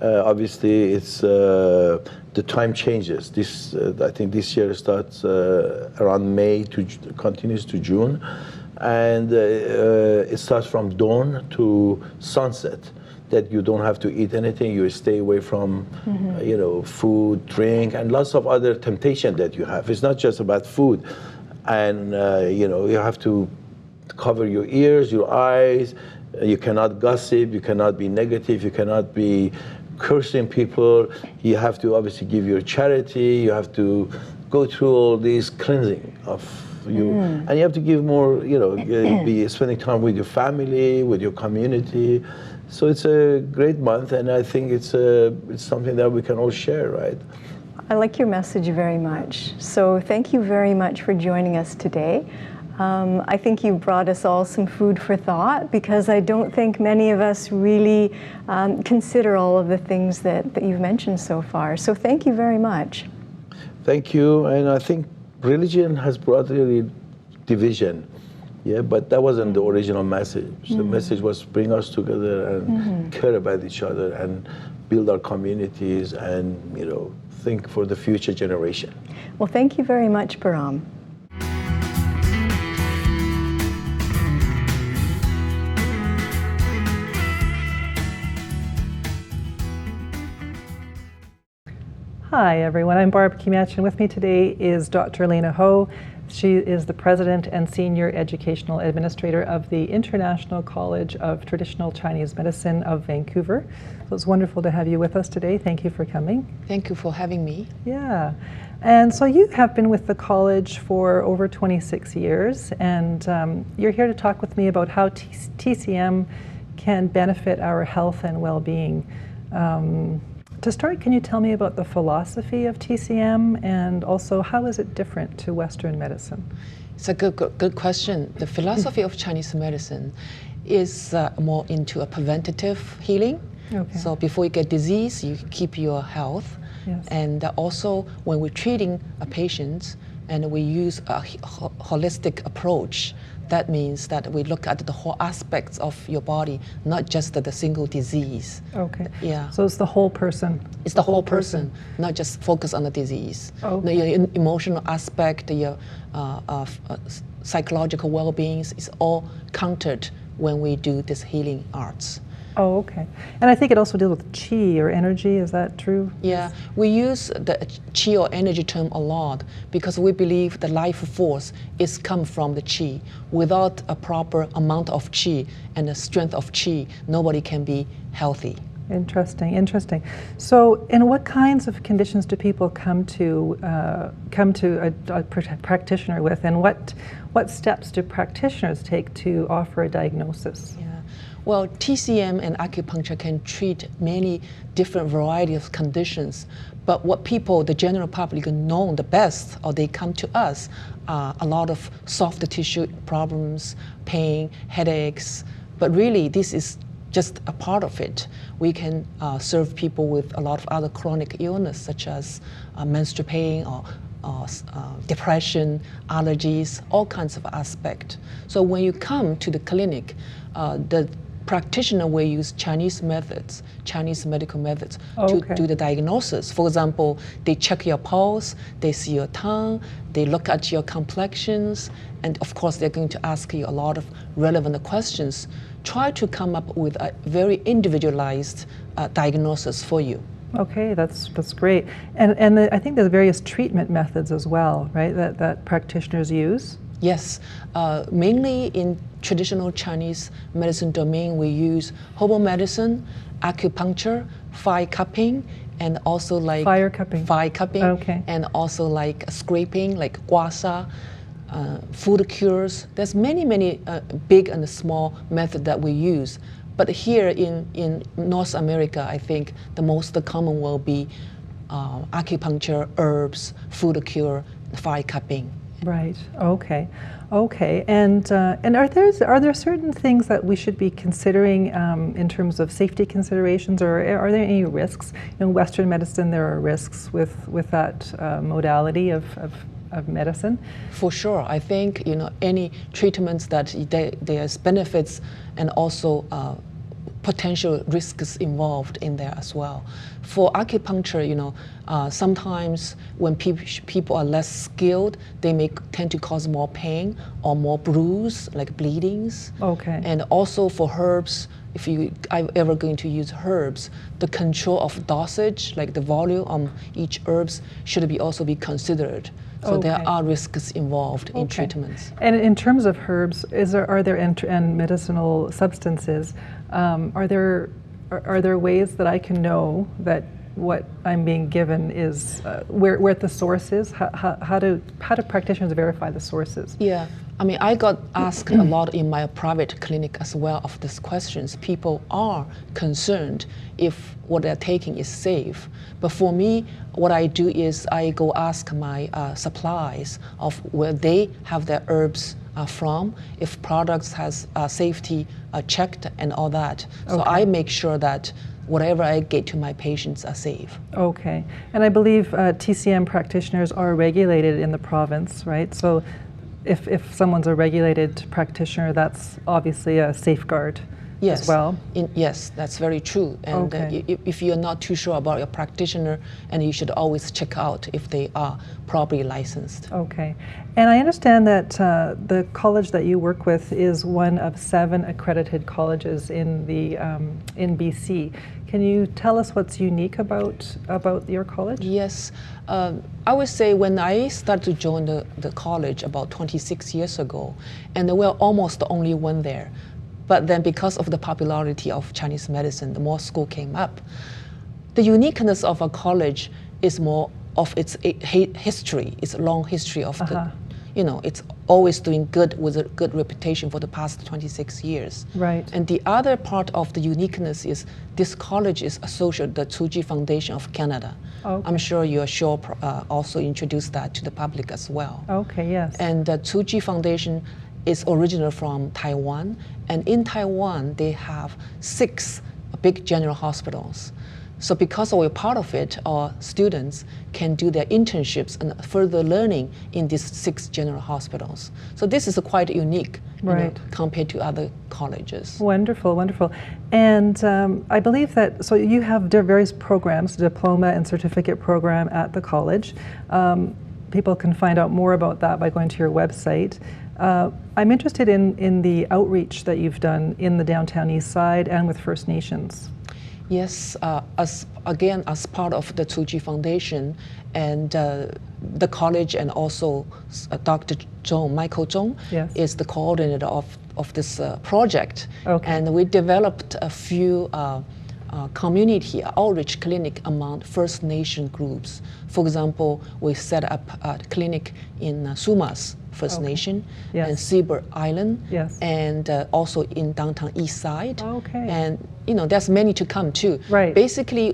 Obviously, it's the time changes. This, I think this year starts around May to continues to June. And it starts from dawn to sunset, that you don't have to eat anything, you stay away from you know, food, drink, and lots of other temptation that you have. It's not just about food. And you know, you have to cover your ears, your eyes, you cannot gossip, you cannot be negative, you cannot be cursing people, you have to obviously give your charity, you have to go through all these cleansing of you, and you have to give more, you know, be spending time with your family, with your community. So it's a great month, and I think it's something that we can all share, right? I like your message very much. So thank you very much for joining us today. I think you brought us all some food for thought, because I don't think many of us really consider all of the things that you've mentioned so far. So thank you very much. Thank you, and I think religion has brought really division, yeah, but that wasn't the original message. The message was bring us together and care about each other and build our communities and, you know, think for the future generation. Well, thank you very much, Bahram. Hi everyone, I'm Barb Kimach, and with me today is Dr. LAINA Ho. She is the President and Senior Educational Administrator of the International College of Traditional Chinese Medicine of Vancouver. So it's wonderful to have you with us today. Thank you for coming. Thank you for having me. Yeah, and so you have been with the college for over 26 years, and you're here to talk with me about how TCM can benefit our health and well-being. To start, can you tell me about the philosophy of TCM, and also how is it different to Western medicine? It's a good question. The philosophy of Chinese medicine is more into a preventative healing. Okay. So before you get disease, you keep your health. Yes. And also when we're treating a patient and we use a holistic approach, that means that we look at the whole aspects of your body, not just the single disease. Okay. Yeah. So it's the whole person. It's the whole person, not just focus on the disease. Okay. Your emotional aspect, your psychological well-being is all counted when we do this healing arts. Oh, okay. And I think it also deals with qi or energy, is that true? Yeah, we use the qi or energy term a lot because we believe the life force is come from the qi. Without a proper amount of qi and the strength of qi, nobody can be healthy. Interesting, interesting. So in what kinds of conditions do people come to a practitioner with, and what steps do practitioners take to offer a diagnosis? Yeah. Well, TCM and acupuncture can treat many different varieties of conditions, But what people, the general public, know the best, or they come to us, a lot of soft tissue problems, pain, headaches. But really, this is just a part of it. We can serve people with a lot of other chronic illness, such as menstrual pain or depression, allergies, all kinds of aspects. So when you come to the clinic, the practitioner will use Chinese methods, Chinese medical methods to do the diagnosis. For example, they check your pulse, they see your tongue, they look at your complexions, and of course they're going to ask you a lot of relevant questions. Try to come up with a very individualized diagnosis for you. Okay, that's great. And I think there's various treatment methods as well, right, that practitioners use? Yes, mainly in traditional Chinese medicine domain, we use herbal medicine, acupuncture, fire cupping, and also like fire cupping, okay. And also like scraping, like guasha, food cures. There's many big and small methods that we use. But here in North America, I think the most common will be acupuncture, herbs, food cure, fire cupping. Right. Okay. Okay. And are there certain things that we should be considering in terms of safety considerations, or are there any risks? In Western medicine, there are risks with that modality of medicine. For sure. I think any treatments that there's benefits and also potential risks involved in there as well. For acupuncture, sometimes when people are less skilled, they may tend to cause more pain or more bruise, like bleedings. Okay. And also for herbs, if you are ever going to use herbs, the control of dosage, like the volume on each herbs, should also be considered. So there are risks involved in treatments. And in terms of herbs, are there and medicinal substances? Are there ways that I can know that what I'm being given is where the source is? How do practitioners verify the sources? Yeah. I mean, I got asked a lot in my private clinic as well of these questions. People are concerned if what they're taking is safe. But for me, what I do is I go ask my supplies of where they have their herbs from, if products has safety checked and all that. So I make sure that whatever I get to my patients are safe. Okay. And I believe TCM practitioners are regulated in the province, right? So if someone's a regulated practitioner, that's obviously a safeguard as well. Yes, that's very true. And if you're not too sure about your practitioner, and you should always check out if they are properly licensed. Okay. And I understand that the college that you work with is one of 7 accredited colleges in BC. Can you tell us what's unique about your college? Yes. I would say when I started to join the college about 26 years ago, and there were almost the only one there. But then because of the popularity of Chinese medicine, the more school came up. The uniqueness of a college is more of its history, its long history of the, it's always doing good with a good reputation for the past 26 years. Right. And the other part of the uniqueness is this college is associated with the Tzu Foundation of Canada. Okay. I'm sure you're also introduced that to the public as well. Okay, yes. And the Tzu Foundation is original from Taiwan, and in Taiwan they have 6 big general hospitals. So because we're part of it, our students can do their internships and further learning in these 6 general hospitals. So this is quite unique, compared to other colleges. Wonderful, wonderful. And I believe that, so you have various programs, diploma and certificate program at the college. People can find out more about that by going to your website. I'm interested in the outreach that you've done in the downtown east side and with First Nations. Yes, as part of the Tzu Foundation and the college, and also Dr. Michael Zhong is the coordinator of this project. Okay. And we developed a few community outreach clinic among First Nation groups. For example, we set up a clinic in Sumas First Nation and Seabird Island, and also in downtown East Side. Okay. And there's many to come too. Right. Basically,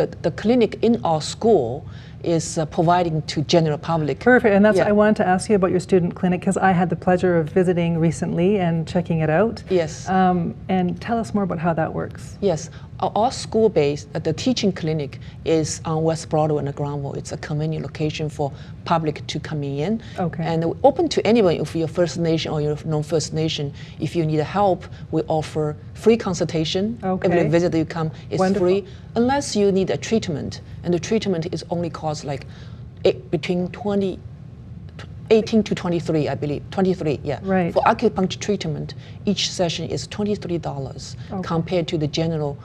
the clinic in our school is providing to general public. Perfect, and that's I wanted to ask you about your student clinic because I had the pleasure of visiting recently and checking it out. Yes. And tell us more about how that works. Yes, our school-based, the teaching clinic is on West Broadway and Granville. It's a convenient location for public to come in. Okay. And we're open to anyone if you're First Nation or you're non-First Nation. If you need help, we offer free consultation. Okay. Every visit that you come is Wonderful. free, unless you need a treatment. And the treatment is only cost like between 18 to 23, I believe. 23, yeah. Right. For acupuncture treatment, each session is $23 compared to the general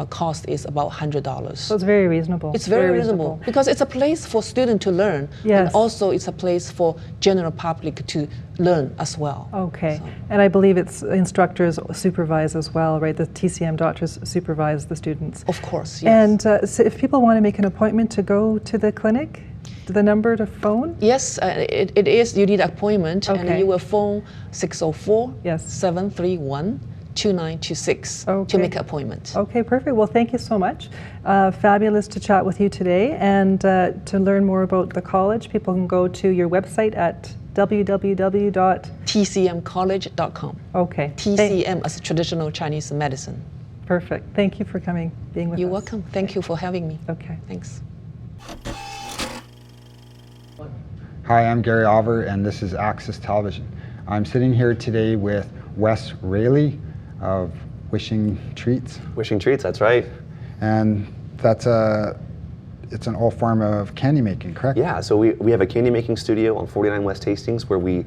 cost is about $100. So it's very reasonable. It's very reasonable because it's a place for students to learn, Yes. and also it's a place for general public to learn as well. Okay, So- and I believe it's instructors supervise as well, right? The TCM doctors supervise the students. Of course, yes. And so if people want to make an appointment to go to the clinic, the number to phone? Yes, it is. You need an appointment, Okay. and you will phone 604 Yes. 731 2926 Okay. to make an appointment. Okay, perfect. Well, thank you so much. Fabulous to chat with you today. And to learn more about the college, people can go to your website at tcmcollege.com. Okay. TCM as traditional Chinese medicine. Perfect. Thank you for coming, being with You're us. welcome. Thank you for having me. Okay. Thanks. Hi, I'm Gary Oliver, and this is Access Television. I'm sitting here today with Wes Raley of Wishing Treats. Wishing Treats, that's right. And it's an old form of candy making, correct? Yeah, so we have a candy making studio on 49 West Hastings where we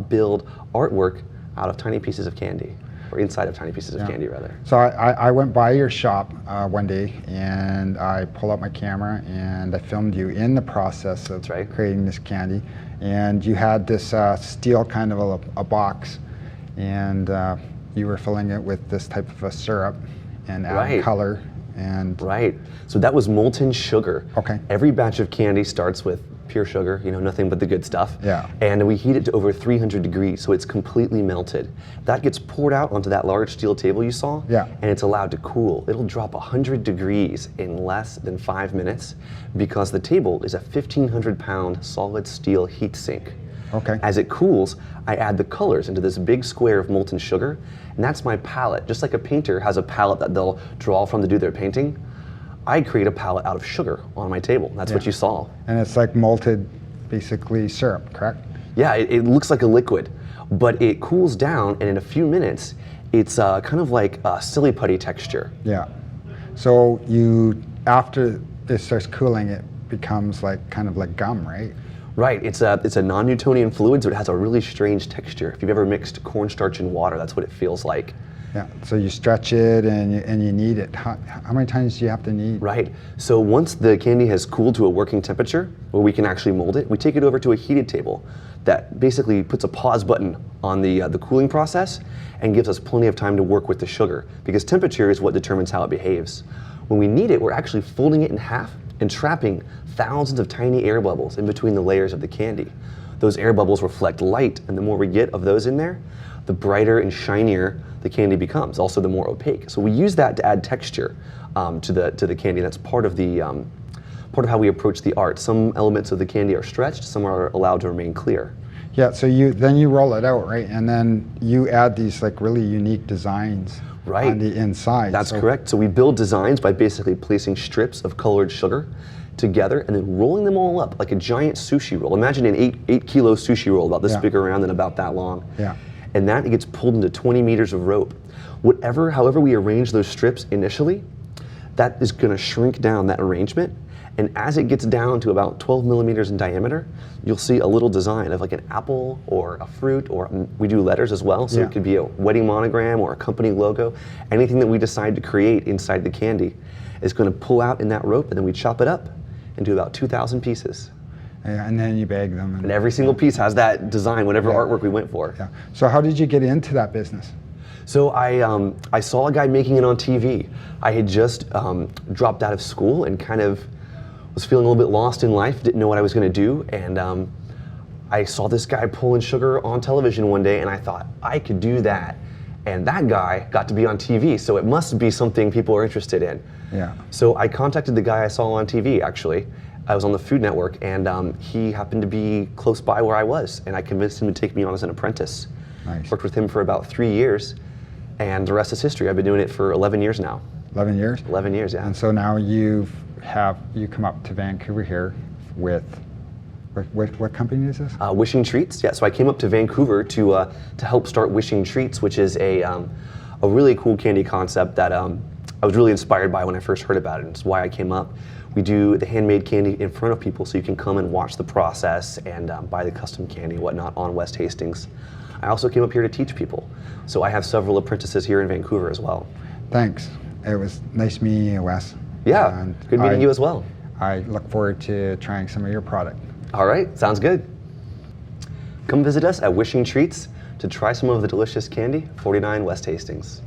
build artwork out of tiny pieces of candy, or inside of tiny pieces of candy, rather. So I went by your shop one day, and I pulled out my camera and I filmed you in the process of creating this candy. And you had this steel kind of a box, and you were filling it with this type of a syrup and adding color. And Right. So that was molten sugar. Okay. Every batch of candy starts with pure sugar, nothing but the good stuff. Yeah. And we heat it to over 300 degrees, so it's completely melted. That gets poured out onto that large steel table you saw, Yeah. and it's allowed to cool. It'll drop 100 degrees in less than 5 minutes because the table is a 1,500-pound solid steel heat sink. Okay. As it cools, I add the colors into this big square of molten sugar, and that's my palette. Just like a painter has a palette that they'll draw from to do their painting, I create a palette out of sugar on my table. That's what you saw. And it's like malted, basically syrup, correct? Yeah, it looks like a liquid, but it cools down, and in a few minutes, it's kind of like a silly putty texture. Yeah. So after it starts cooling, it becomes kind of like gum, right? Right, it's a non-Newtonian fluid, so it has a really strange texture. If you've ever mixed cornstarch and water, that's what it feels like. Yeah, so you stretch it and you knead it. How many times do you have to knead? Right, so once the candy has cooled to a working temperature, where we can actually mold it, we take it over to a heated table that basically puts a pause button on the cooling process and gives us plenty of time to work with the sugar, because temperature is what determines how it behaves. When we knead it, we're actually folding it in half and trapping thousands of tiny air bubbles in between the layers of the candy. Those air bubbles reflect light, and the more we get of those in there, the brighter and shinier the candy becomes, also the more opaque. So we use that to add texture to the candy. That's part of how we approach the art. Some elements of the candy are stretched, some are allowed to remain clear. Yeah, so then you roll it out, right? And then you add these really unique designs on the inside. That's correct. So we build designs by basically placing strips of colored sugar together and then rolling them all up like a giant sushi roll. Imagine an 8-kilo sushi roll about this big around and about that long. Yeah. And that gets pulled into 20 meters of rope. However we arrange those strips initially, that is going to shrink down that arrangement. And as it gets down to about 12 millimeters in diameter, you'll see a little design of like an apple or a fruit, or we do letters as well. So it could be a wedding monogram or a company logo. Anything that we decide to create inside the candy is going to pull out in that rope, and then we chop it up into about 2,000 pieces. Yeah, and then you bag them. And every single piece has that design, whatever artwork we went for. Yeah. So how did you get into that business? So I saw a guy making it on TV. I had just dropped out of school and kind of was feeling a little bit lost in life, didn't know what I was going to do, and I saw this guy pulling sugar on television one day, and I thought, I could do that. And that guy got to be on TV, so it must be something people are interested in. Yeah. So I contacted the guy I saw on TV, actually. I was on the Food Network, and he happened to be close by where I was, and I convinced him to take me on as an apprentice. Nice. Worked with him for about 3 years, and the rest is history. I've been doing it for 11 years now. 11 years? 11 years, yeah. And so now you come up to Vancouver here with, what company is this? Wishing Treats, yeah. So I came up to Vancouver to help start Wishing Treats, which is a really cool candy concept that I was really inspired by when I first heard about it, and it's why I came up. We do the handmade candy in front of people so you can come and watch the process and buy the custom candy and whatnot on West Hastings. I also came up here to teach people. So I have several apprentices here in Vancouver as well. Thanks. It was nice meeting you, Wes. Yeah, and good meeting you as well. I look forward to trying some of your product. All right, sounds good. Come visit us at Wishing Treats to try some of the delicious candy, 49 West Hastings.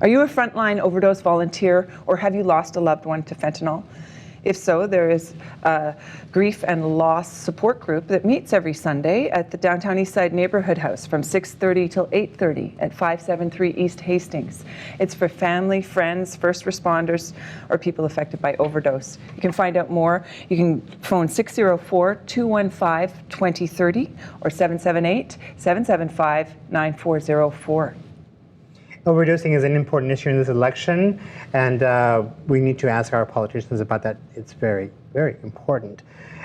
Are you a frontline overdose volunteer, or have you lost a loved one to fentanyl? If so, there is a grief and loss support group that meets every Sunday at the downtown Eastside Neighborhood House from 6:30 till 8:30 at 573 East Hastings. It's for family, friends, first responders, or people affected by overdose. You can find out more. You can phone 604-215-2030 or 778-775-9404. Overdosing is an important issue in this election, and we need to ask our politicians about that. It's very, very important.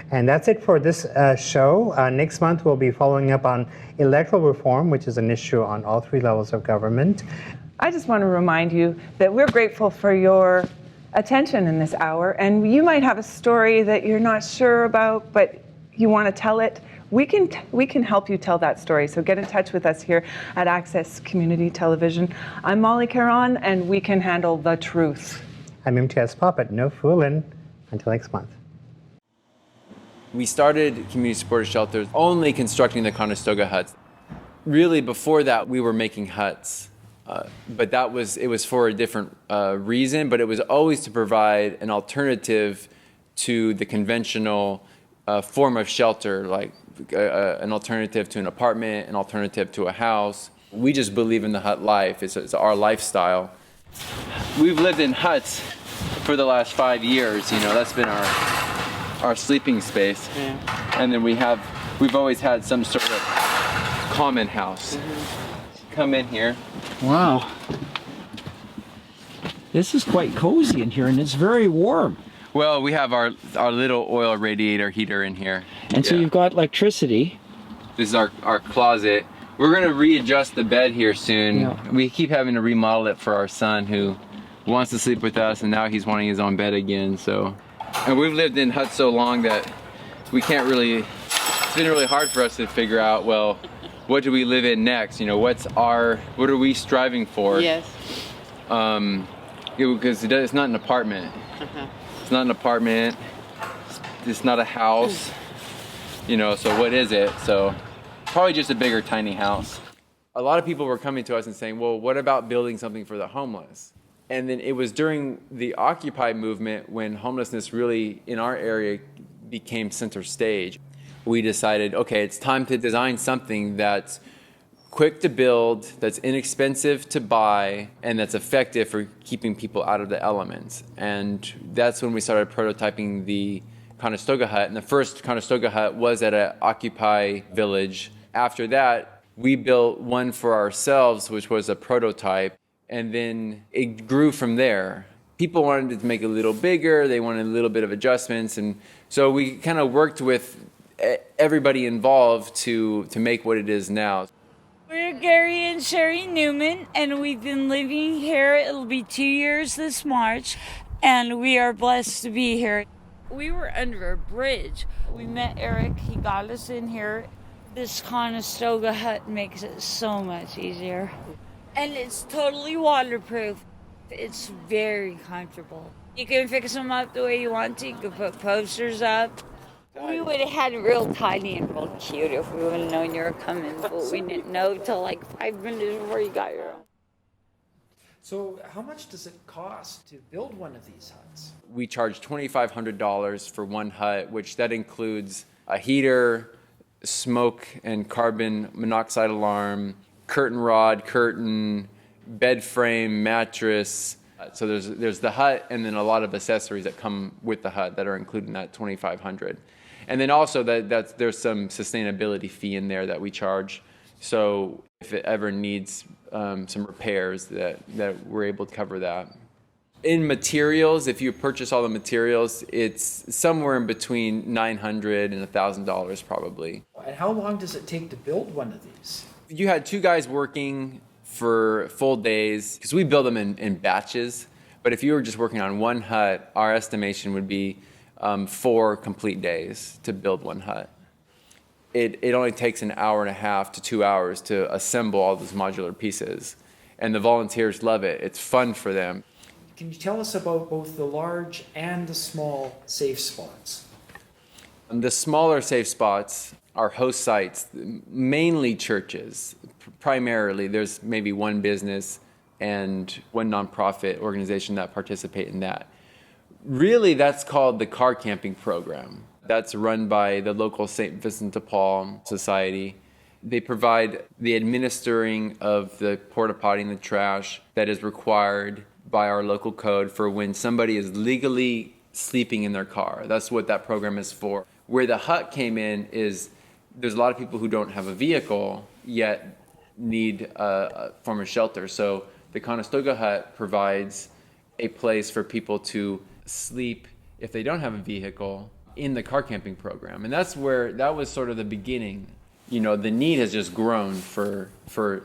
And that's it for this show. Next month, we'll be following up on electoral reform, which is an issue on all 3 levels of government. I just want to remind you that we're grateful for your attention in this hour, and you might have a story that you're not sure about, but you want to tell it. We can help you tell that story, so get in touch with us here at Access Community Television. I'm Molly CARON, and we can handle the truth. I'm IMTIAZ POPAT, no fooling. Until next month. We started community supported shelters only constructing the Conestoga huts. Really, before that, we were making huts, but it was for a different reason, but it was always to provide an alternative to the conventional form of shelter, like an alternative to an apartment, an alternative to a house. We just believe in the hut life. It's our lifestyle. We've lived in huts for the last 5 years. You know, that's been our sleeping space. Yeah. And then we've always had some sort of common house. Mm-hmm. Come in here. Wow. This is quite cozy in here, and it's very warm. Well, we have our little oil radiator heater in here. And so you've got electricity. This is our closet. We're gonna readjust the bed here soon. Yeah. We keep having to remodel it for our son who wants to sleep with us, and now he's wanting his own bed again, so. And we've lived in huts so long that we can't really, it's been really hard for us to figure out, well, what do we live in next? You know, what are we striving for? Yes. Because it's not an apartment. It's not an apartment, it's not a house, you know, so what is it? So probably just a bigger, tiny house. A lot of people were coming to us and saying, well, what about building something for the homeless? And then it was during the Occupy movement when homelessness really, in our area, became center stage. We decided, okay, it's time to design something that's quick to build, that's inexpensive to buy, and that's effective for keeping people out of the elements. And that's when we started prototyping the Conestoga hut. And the first Conestoga hut was at an Occupy village. After that, we built one for ourselves, which was a prototype. And then it grew from there. People wanted it to make it a little bigger. They wanted a little bit of adjustments. And so we kind of worked with everybody involved to make what it is now. We're Gary and Sherry Newman, and we've been living here. It'll be 2 years this March, and we are blessed to be here. We were under a bridge. We met Eric. He got us in here. This Conestoga hut makes it so much easier. And it's totally waterproof. It's very comfortable. You can fix them up the way you want to. You can put posters up. We would have had real tiny and real cute if we would have known you were coming, but we didn't know till like 5 minutes before you got your own. So how much does it cost to build one of these huts? We charge $2,500 for one hut, which that includes a heater, smoke and carbon monoxide alarm, curtain rod, curtain, bed frame, mattress, So there's the hut and then a lot of accessories that come with the hut that are included in that $2,500. And then also there's some sustainability fee in there that we charge. So if it ever needs some repairs, that we're able to cover that. In materials, if you purchase all the materials, it's somewhere in between $900 and $1,000 probably. And how long does it take to build one of these? You had 2 guys working for full days, because we build them in batches. But if you were just working on one hut, our estimation would be 4 complete days to build one hut. It only takes an hour and a half to 2 hours to assemble all those modular pieces. And the volunteers love it. It's fun for them. Can you tell us about both the large and the small safe spots? The smaller safe spots are host sites, mainly churches. Primarily, there's maybe one business and one nonprofit organization that participate in that. Really, that's called the car camping program. That's run by the local St. Vincent de Paul Society. They provide the administering of the porta potty and the trash that is required by our local code for when somebody is legally sleeping in their car. That's what that program is for. Where the hut came in is there's a lot of people who don't have a vehicle yet need a form of shelter. So the Conestoga hut provides a place for people to sleep if they don't have a vehicle in the car camping program. And that was sort of the beginning. You know, the need has just grown for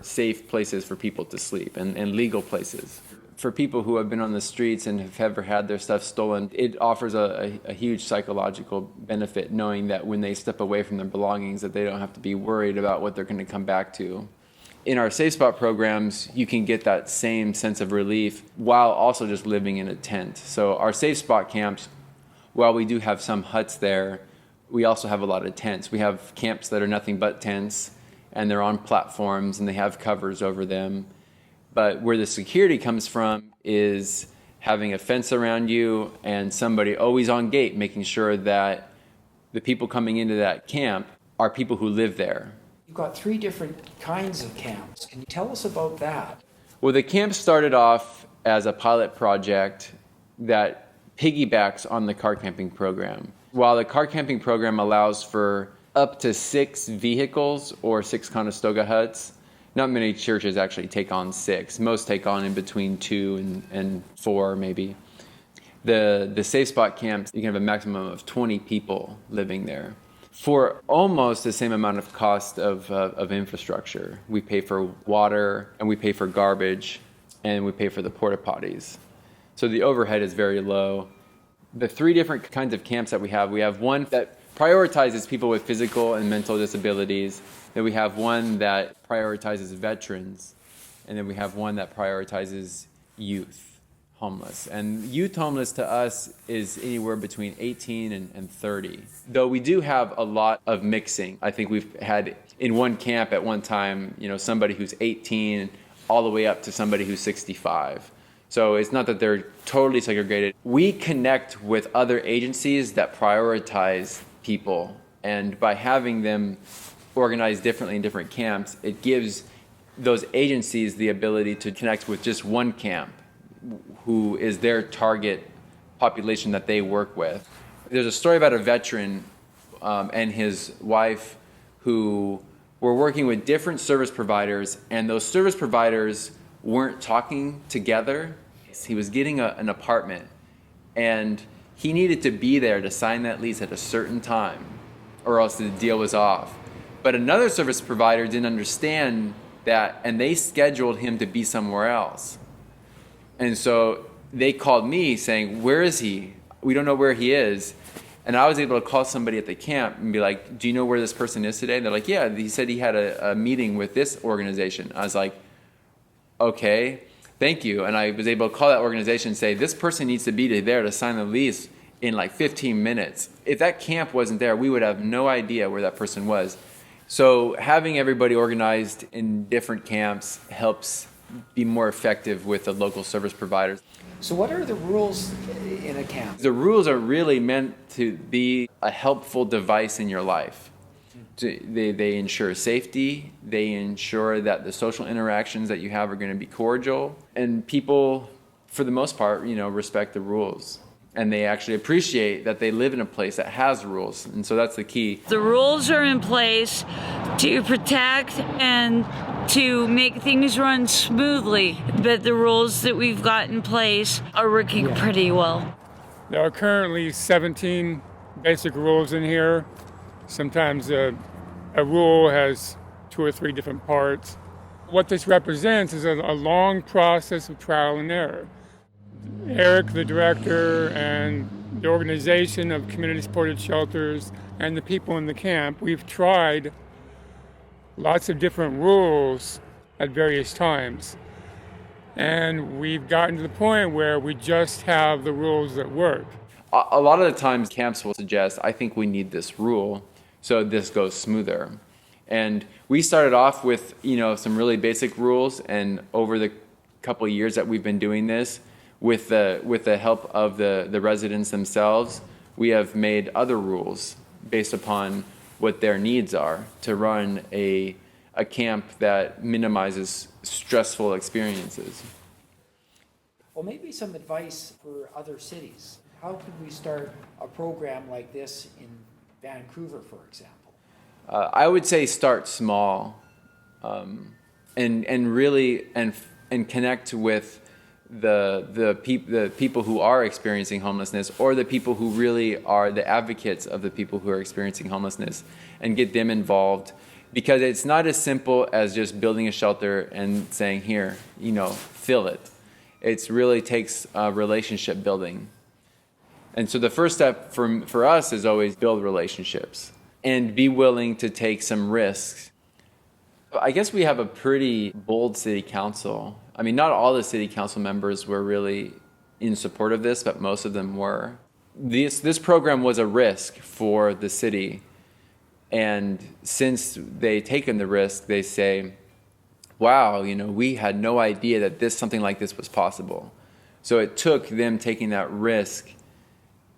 safe places for people to sleep and legal places. For people who have been on the streets and have ever had their stuff stolen, it offers a huge psychological benefit knowing that when they step away from their belongings that they don't have to be worried about what they're going to come back to. In our Safe Spot programs, you can get that same sense of relief while also just living in a tent. So our Safe Spot camps, while we do have some huts there, we also have a lot of tents. We have camps that are nothing but tents, and they're on platforms, and they have covers over them. But where the security comes from is having a fence around you and somebody always on gate, making sure that the people coming into that camp are people who live there. You've got 3 different kinds of camps. Can you tell us about that? Well, the camp started off as a pilot project that piggybacks on the car camping program. While the car camping program allows for up to 6 vehicles or 6 Conestoga huts, not many churches actually take on 6. Most take on in between 2 and 4 maybe. The Safe Spot camps, you can have a maximum of 20 people living there for almost the same amount of cost of infrastructure. We pay for water, and we pay for garbage, and we pay for the porta potties. So the overhead is very low. The 3 different kinds of camps that we have one that prioritizes people with physical and mental disabilities. Then we have one that prioritizes veterans. And then we have one that prioritizes youth homeless. And youth homeless to us is anywhere between 18 and 30. Though we do have a lot of mixing. I think we've had in one camp at one time, somebody who's 18 all the way up to somebody who's 65. So it's not that they're totally segregated. We connect with other agencies that prioritize people. And by having them organized differently in different camps, it gives those agencies the ability to connect with just one camp who is their target population that they work with. There's a story about a veteran and his wife who were working with different service providers, and those service providers weren't talking together. He was getting an apartment, and he needed to be there to sign that lease at a certain time, or else the deal was off. But another service provider didn't understand that, and they scheduled him to be somewhere else. And so they called me saying, "Where is he? We don't know where he is." And I was able to call somebody at the camp and be like, "Do you know where this person is today?" And they're like, "Yeah, he said he had a meeting with this organization." I was like, "Okay, thank you." And I was able to call that organization and say, "This person needs to be there to sign the lease in like 15 minutes. If that camp wasn't there, we would have no idea where that person was." So having everybody organized in different camps helps be more effective with the local service providers. So what are the rules in a camp? The rules are really meant to be a helpful device in your life. They ensure safety, they ensure that the social interactions that you have are going to be cordial, and people for the most part, you know, respect the rules. And they actually appreciate that they live in a place that has rules. And so that's the key. The rules are in place to protect and to make things run smoothly, but the rules that we've got in place are working pretty well. There are currently 17 basic rules in here. Sometimes a rule has 2 or 3 different parts. What this represents is a long process of trial and error. Eric, the director, and the organization of community-supported shelters and the people in the camp, we've tried lots of different rules at various times. And we've gotten to the point where we just have the rules that work. A lot of the times camps will suggest, I think we need this rule so this goes smoother. And we started off with, you know, some really basic rules, and over the couple of years that we've been doing this, with the help of the residents themselves, we have made other rules based upon what their needs are to run a camp that minimizes stressful experiences. Well, maybe some advice for other cities. How could we start a program like this in Vancouver, for example? I would say start small, and really connect with the people who are experiencing homelessness, or the people who really are the advocates of the people who are experiencing homelessness, and get them involved, because it's not as simple as just building a shelter and saying, here, you know, fill it. It really takes relationship building. And so the first step for us is always build relationships and be willing to take some risks. I guess we have a pretty bold city council. I mean, not all the city council members were really in support of this, but most of them were. This program was a risk for the city. And since they've taken the risk, they say, wow, you know, we had no idea that something like this was possible. So it took them taking that risk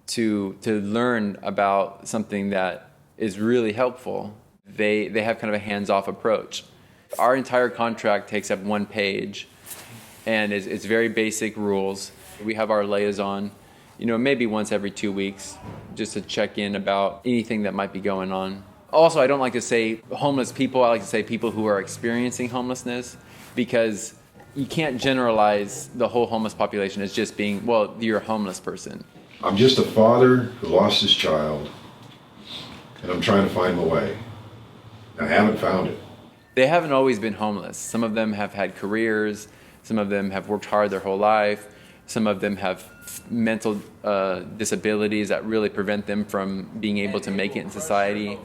to learn about something that is really helpful. They have kind of a hands-off approach. Our entire contract takes up 1 page, and it's very basic rules. We have our liaison, you know, maybe once every 2 weeks, just to check in about anything that might be going on. Also, I don't like to say homeless people, I like to say people who are experiencing homelessness, because you can't generalize the whole homeless population as just being, well, you're a homeless person. I'm just a father who lost his child, and I'm trying to find my way. I haven't found it. They haven't always been homeless. Some of them have had careers, some of them have worked hard their whole life, some of them have mental disabilities that really prevent them from being able to make it in society.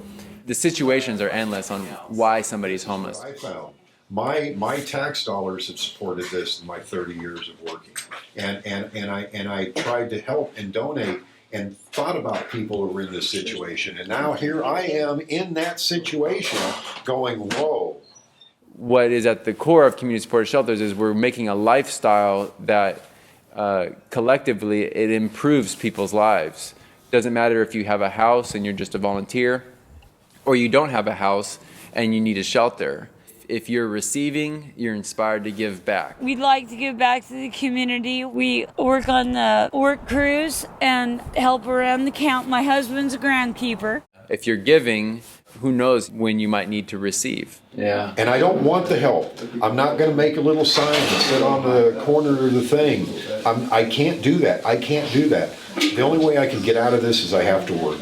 The situations are endless on why somebody's homeless. I found my tax dollars have supported this in my 30 years of working, and I tried to help and donate and thought about people who were in this situation, and now here I am in that situation going, whoa. What is at the core of community supported shelters is we're making a lifestyle that collectively it improves people's lives. Doesn't matter if you have a house and you're just a volunteer, or you don't have a house and you need a shelter. If you're receiving, you're inspired to give back. We'd like to give back to the community. We work on the work crews and help around the camp. My husband's a groundkeeper. If you're giving, who knows when you might need to receive. Yeah. And I don't want the help. I'm not going to make a little sign and sit on the corner of the thing. I can't do that. I can't do that. The only way I can get out of this is I have to work.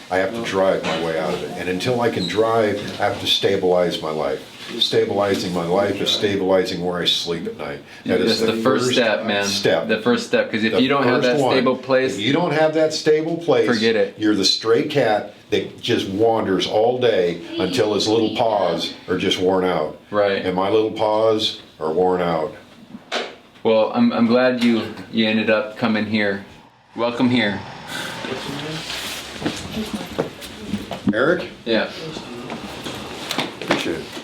I have to drive my way out of it. And until I can drive, I have to stabilize my life. Stabilizing my life is stabilizing where I sleep at night. That is the first step, man. The first step, because if you don't have that stable place, if you don't have that stable place, forget it. You're the stray cat that just wanders all day until his little paws are just worn out. Right. And my little paws are worn out. Well, I'm glad you ended up coming here. Welcome here. Eric? Yeah. Appreciate it.